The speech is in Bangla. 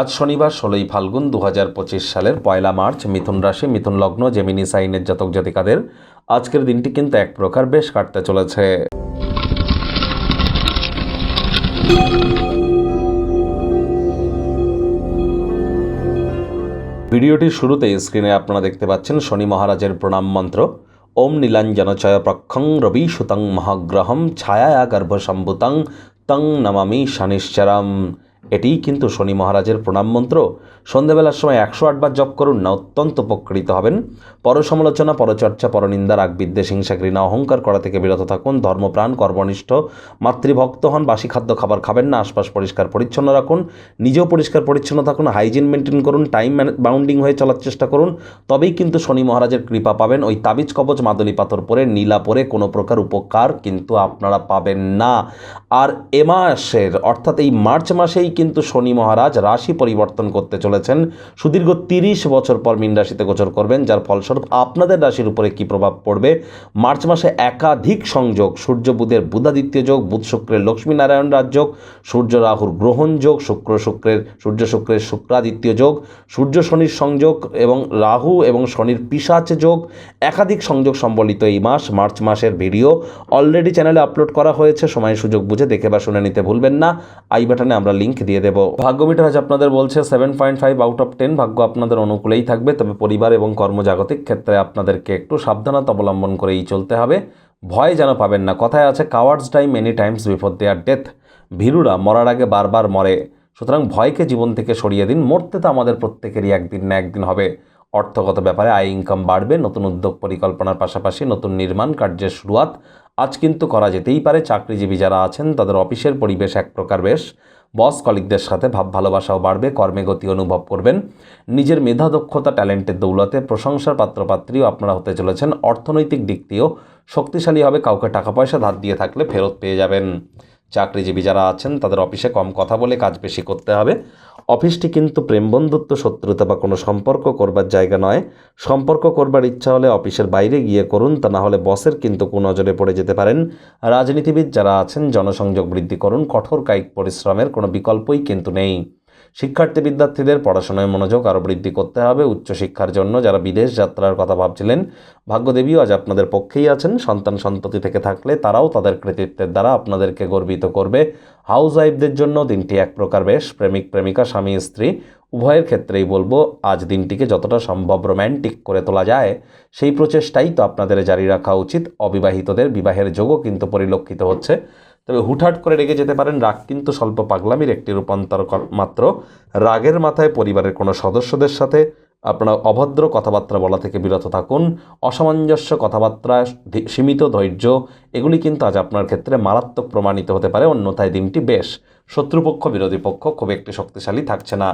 আজ শনিবার 16ই ফাল্গুন 2025 সালের 1 মার্চ মিথুন রাশি মিথুন লগ্ন জেমিনি সাইনের জাতক জাতিকাদের আজকের দিনটি কিন্তু এক প্রকার বেশ কাটতে চলেছে। ভিডিওটির শুরুতেই স্ক্রিনে আপনারা দেখতে পাচ্ছেন শনি মহারাজের প্রণাম মন্ত্র। ওম নীলাঞ্জনচয় প্রক্ষং রবি সুতং মহাগ্রহম ছায়া গর্ভসম্ভুতং তং নমামি শনিশ্চরম। এটিই কিন্তু শনি মহারাজের প্রণাম মন্ত্র। সন্ধ্যাবেলার সময় 108 বার জপ করুন না, অত্যন্ত উপকৃত হবেন। পরসমালোচনা, পরচর্চা, পরনিন্দা, রাগ, বিদ্বেষ, হিংসা, ঘৃণা, অহংকার করা থেকে বিরত থাকুন। ধর্মপ্রাণ, কর্মনিষ্ঠ, মাতৃভক্ত হন। বাসি খাদ্য খাবার খাবেন না। আশপাশ পরিষ্কার পরিচ্ছন্ন রাখুন। নিজেও পরিষ্কার পরিচ্ছন্ন থাকুন। হাইজিন মেনটেন করুন। টাইম বাউন্ডিং হয়ে চলার চেষ্টা করুন। তবেই কিন্তু শনি মহারাজের কৃপা পাবেন। ওই তাবিজ কবচ মাদলী পাথর পরে নীলা পরে কোনো প্রকার উপকার কিন্তু আপনারা পাবেন না। আর এ মাসের অর্থাৎ এই মার্চ মাসেই কিন্তু শনি মহারাজ রাশি পরিবর্তন করতে চলেছেন। সুদীর্ঘ 30 বছর পর মীন রাশিতে গোচর করবেন, যার ফলস্বরূপ আপনাদের রাশির উপরে কী প্রভাব পড়বে। মার্চ মাসে একাধিক সংযোগ, সূর্য বুধের বুধাদিত্য যোগ, বুধ শুক্রের লক্ষ্মীনারায়ণ রাজযোগ, সূর্য রাহুর গ্রহণ যোগ, সূর্য শুক্রের শুক্রাদিত্য যোগ, সূর্য শনির সংযোগ এবং রাহু এবং শনির পিশাচ যোগ, একাধিক সংযোগ সম্বলিত এই মাস। মার্চ মাসের ভিডিও অলরেডি চ্যানেলে আপলোড করা হয়েছে, সময় সুযোগ বুঝে দেখে বা শুনে নিতে ভুলবেন না। আই বাটনে আমরা লিঙ্ক দিয়ে দেব। ভাগ্য মিটার আজ আপনাদের বলছে 7.5 আউট অফ 10। ভাগ্য আপনাদের অনুকূলেই থাকবে, তবে পরিবার এবং কর্মজাগতিক ক্ষেত্রে আপনাদেরকে একটু সাবধানতা অবলম্বন করেই চলতে হবে। ভয় যেন পাবেন না। কথায় আছে cowards die many times before their death. ভীরুরা মরার আগে বারবার মরে। সুতরাং ভয়কে জীবন থেকে সরিয়ে দিন। মরতে তো আমাদের প্রত্যেকেরই একদিন না একদিন হবে। অর্থগত ব্যাপারে আয় ইনকাম বাড়বে। নতুন উদ্যোগ পরিকল্পনার পাশাপাশি নতুন নির্মাণ কার্যের শুরুয়াত আজ কিন্তু করা যেতেই পারে। চাকরিজীবী যারা আছেন তাদের অফিসের পরিবেশ এক প্রকার বেশ। বস কলিগদের সাথে ভাব ভালোবাসাও বাড়বে। কর্মে গতি অনুভব করবেন। নিজের মেধা দক্ষতা ট্যালেন্টের দৌলতে প্রশংসার পাত্রপাত্রীও আপনারা হতে চলেছেন। অর্থনৈতিক দিক দিয়েও শক্তিশালী হবে। কাউকে টাকা পয়সা ধার দিয়ে থাকলে ফেরত পেয়ে যাবেন। চাকরিজীবী যারা আছেন তাদের অফিসে কম কথা বলে কাজ বেশি করতে হবে। অফিসটি কিন্তু প্রেম বন্ধুত্ব, শত্রুতা বা কোনো সম্পর্ক করবার জায়গা নয়। সম্পর্ক করবার ইচ্ছা হলে অফিসের বাইরে গিয়ে করুন, তা না হলে বসের কিন্তু কুনজরে পড়ে যেতে পারেন। রাজনীতিবিদ যারা আছেন জনসংযোগ বৃদ্ধি করুন। কঠোর কায়িক পরিশ্রমের কোনো বিকল্পই কিন্তু নেই। শিক্ষার্থী বিদ্যার্থীদের পড়াশোনায় মনোযোগ আরও বৃদ্ধি করতে হবে। উচ্চশিক্ষার জন্য যারা বিদেশ যাত্রার কথা ভাবছিলেন, ভাগ্যদেবীও আজ আপনাদের পক্ষেই আছেন। সন্তান সন্ততি থেকে থাকলে তারাও তাদের কৃতিত্বের দ্বারা আপনাদেরকে গর্বিত করবে। হাউস ওয়াইফদের জন্য দিনটি এক প্রকার বেশ। প্রেমিক প্রেমিকা, স্বামী স্ত্রী উভয়ের ক্ষেত্রেই বলবো আজ দিনটিকে যতটা সম্ভব রোম্যান্টিক করে তোলা যায় সেই প্রচেষ্টাই তো আপনাদের জারি রাখা উচিত। অবিবাহিতদের বিবাহের যোগও কিন্তু পরিলক্ষিত হচ্ছে, তবে হুটহাট করে রেগে যেতে পারেন। রাগ কিন্তু স্বল্প পাগলামির একটি রূপান্তর মাত্র। রাগের মাথায় পরিবারের কোনো সদস্যদের সাথে আপনারা অভদ্র কথাবার্তা বলা থেকে বিরত থাকুন। অসামঞ্জস্য কথাবার্তা, সীমিত ধৈর্য এগুলি কিন্তু আজ আপনার ক্ষেত্রে মারাত্মক প্রমাণিত হতে পারে। অন্যথায় দিনটি বেশ। শত্রুপক্ষ বিরোধী পক্ষ খুব একটি শক্তিশালী থাকছে না।